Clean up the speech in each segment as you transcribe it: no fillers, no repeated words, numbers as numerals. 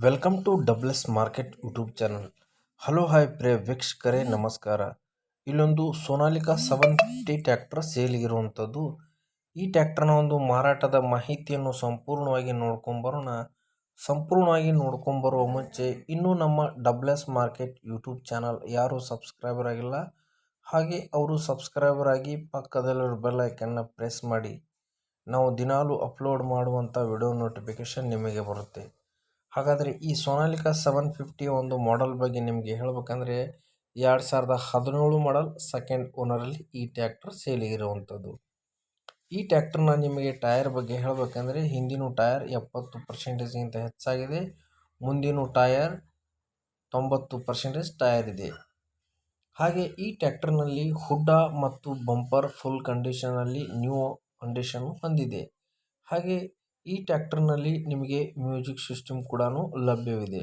Welcome to WS market YouTube channel. Hello hi ಪ್ರಿಯ ವೀಕ್ಷಕರೇ, ನಮಸ್ಕಾರ. ಇಲ್ಲೊಂದು ಸೋನಾಲಿಕಾ 750 ಟ್ರ್ಯಾಕ್ಟರ್ ಸೇಲಿಗಿರುವಂಥದ್ದು. ಈ ಟ್ರ್ಯಾಕ್ಟರ್ನ ಒಂದು ಮಾರಾಟದ ಮಾಹಿತಿಯನ್ನು ಸಂಪೂರ್ಣವಾಗಿ ನೋಡ್ಕೊಂಬರುವ ಮುಂಚೆ ಇನ್ನೂ ನಮ್ಮ ಡಬ್ಲ್ಎಸ್ ಮಾರ್ಕೆಟ್ ಯೂಟ್ಯೂಬ್ ಚಾನಲ್ ಯಾರು ಸಬ್ಸ್ಕ್ರೈಬರ್ ಆಗಿಲ್ಲ, ಹಾಗೆ ಅವರು ಸಬ್ಸ್ಕ್ರೈಬರ್ ಆಗಿ ಪಕ್ಕದಲ್ಲಿರೋ ಬೆಲ್ ಐಕನ್ನ ಪ್ರೆಸ್ ಮಾಡಿ. ನಾವು ದಿನಾಲೂ ಅಪ್ಲೋಡ್ ಮಾಡುವಂಥ ವಿಡಿಯೋ ನೋಟಿಫಿಕೇಶನ್ ನಿಮಗೆ ಬರುತ್ತೆ. ಹಾಗಾದರೆ ಈ ಸೋನಾಲಿಕಾ 750 ಒಂದು ಮಾಡೆಲ್ ಬಗ್ಗೆ ನಿಮಗೆ ಹೇಳಬೇಕಂದ್ರೆ 2017 ಮಾಡೆಲ್ ಸೆಕೆಂಡ್ ಓನರಲ್ಲಿ ಈ ಟ್ರ್ಯಾಕ್ಟರ್ ಸೇಲಿಗಿರುವಂಥದ್ದು. ಈ ಟ್ರ್ಯಾಕ್ಟರ್ನ ನಿಮಗೆ ಟೈರ್ ಬಗ್ಗೆ ಹೇಳಬೇಕಂದ್ರೆ ಹಿಂದಿನ ಟೈರ್ 70%ಗಿಂತ ಹೆಚ್ಚಾಗಿದೆ, ಮುಂದಿನ ಟೈರ್ 90% ಟೈರ್ ಇದೆ. ಹಾಗೆ ಈ ಟ್ರ್ಯಾಕ್ಟರ್ನಲ್ಲಿ ಹುಡ್ಡ ಮತ್ತು ಬಂಪರ್ ಫುಲ್ ಕಂಡೀಷನಲ್ಲಿ ನ್ಯೂ ಕಂಡೀಷನ್ ಹೊಂದಿದೆ. ಹಾಗೆ ಈ ಟ್ರ್ಯಾಕ್ಟರ್ನಲ್ಲಿ ನಿಮಗೆ ಮ್ಯೂಸಿಕ್ ಸಿಸ್ಟಮ್ ಕೂಡ ಲಭ್ಯವಿದೆ.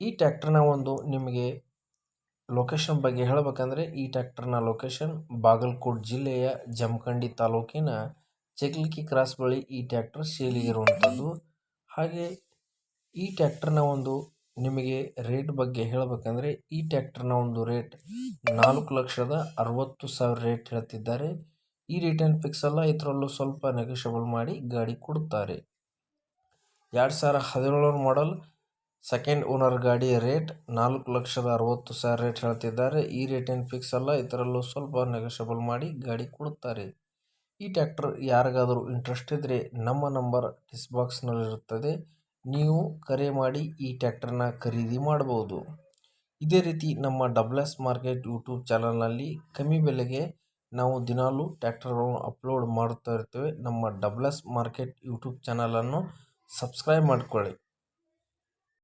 ಈ ಟ್ರ್ಯಾಕ್ಟರ್ನ ಒಂದು ನಿಮಗೆ ಲೊಕೇಶನ್ ಬಗ್ಗೆ ಹೇಳಬೇಕಂದ್ರೆ ಈ ಟ್ರ್ಯಾಕ್ಟರ್ನ ಲೊಕೇಶನ್ ಬಾಗಲಕೋಟೆ ಜಿಲ್ಲೆಯ ಜಮಖಂಡಿ ತಾಲೂಕಿನ ಚಿಕ್ಲಿಕ್ಕಿ ಕ್ರಾಸ್ ಬಳಿ ಈ ಟ್ರ್ಯಾಕ್ಟರ್ ಸೇಲಿಗಿರುವಂಥದ್ದು. ಹಾಗೆ ಈ ಟ್ರ್ಯಾಕ್ಟರ್ನ ಒಂದು ನಿಮಗೆ ರೇಟ್ ಬಗ್ಗೆ ಹೇಳಬೇಕಂದ್ರೆ ಈ ಟ್ರ್ಯಾಕ್ಟರ್ನ ಒಂದು ರೇಟ್ 4,60,000 ರೇಟ್ ಹೇಳ್ತಿದ್ದಾರೆ. ಈ ರೇಟ್ ಏನು ಫಿಕ್ಸ್ ಅಲ್ಲ, ಇದರಲ್ಲೂ ಸ್ವಲ್ಪ ನೆಗೋಷಿಯಬಲ್ ಮಾಡಿ ಗಾಡಿ ಕೊಡುತ್ತಾರೆ. 2017 ಮಾಡೆಲ್ ಸೆಕೆಂಡ್ ಓನರ್ ಗಾಡಿಯ ರೇಟ್ 4,60,000 ರೇಟ್ ಹೇಳ್ತಿದ್ದಾರೆ. ಈ ರೇಟ್ ಏನು ಫಿಕ್ಸ್ ಅಲ್ಲ, ಇದರಲ್ಲೂ ಸ್ವಲ್ಪ ನೆಗೋಷಿಯಬಲ್ ಮಾಡಿ ಗಾಡಿ ಕೊಡುತ್ತಾರೆ. ಈ ಟ್ರ್ಯಾಕ್ಟರ್ ಯಾರಿಗಾದರೂ ಇಂಟ್ರೆಸ್ಟ್ ಇದ್ದರೆ ನಮ್ಮ ನಂಬರ್ ಡಿಸ್ ಬಾಕ್ಸ್ನಲ್ಲಿರುತ್ತದೆ, ನೀವು ಕರೆ ಮಾಡಿ ಈ ಟ್ರ್ಯಾಕ್ಟರ್ನ ಖರೀದಿ ಮಾಡಬಹುದು. ಇದೇ ರೀತಿ ನಮ್ಮ ಡಬ್ಲ್ಎಸ್ ಮಾರ್ಕೆಟ್ ಯೂಟ್ಯೂಬ್ ಚಾನಲ್ನಲ್ಲಿ ಕಮ್ಮಿ ಬೆಲೆಗೆ ನಾವು ದಿನಾಲೂ ಟ್ರ್ಯಾಕ್ಟರ್ಗಳನ್ನು ಅಪ್ಲೋಡ್ ಮಾಡುತ್ತಾ ಇರ್ತೇವೆ. ನಮ್ಮ ಡಬ್ಲ್ಎಸ್ ಮಾರ್ಕೆಟ್ ಯೂಟ್ಯೂಬ್ ಚಾನಲನ್ನು ಸಬ್ಸ್ಕ್ರೈಬ್ ಮಾಡಿಕೊಳ್ಳಿ.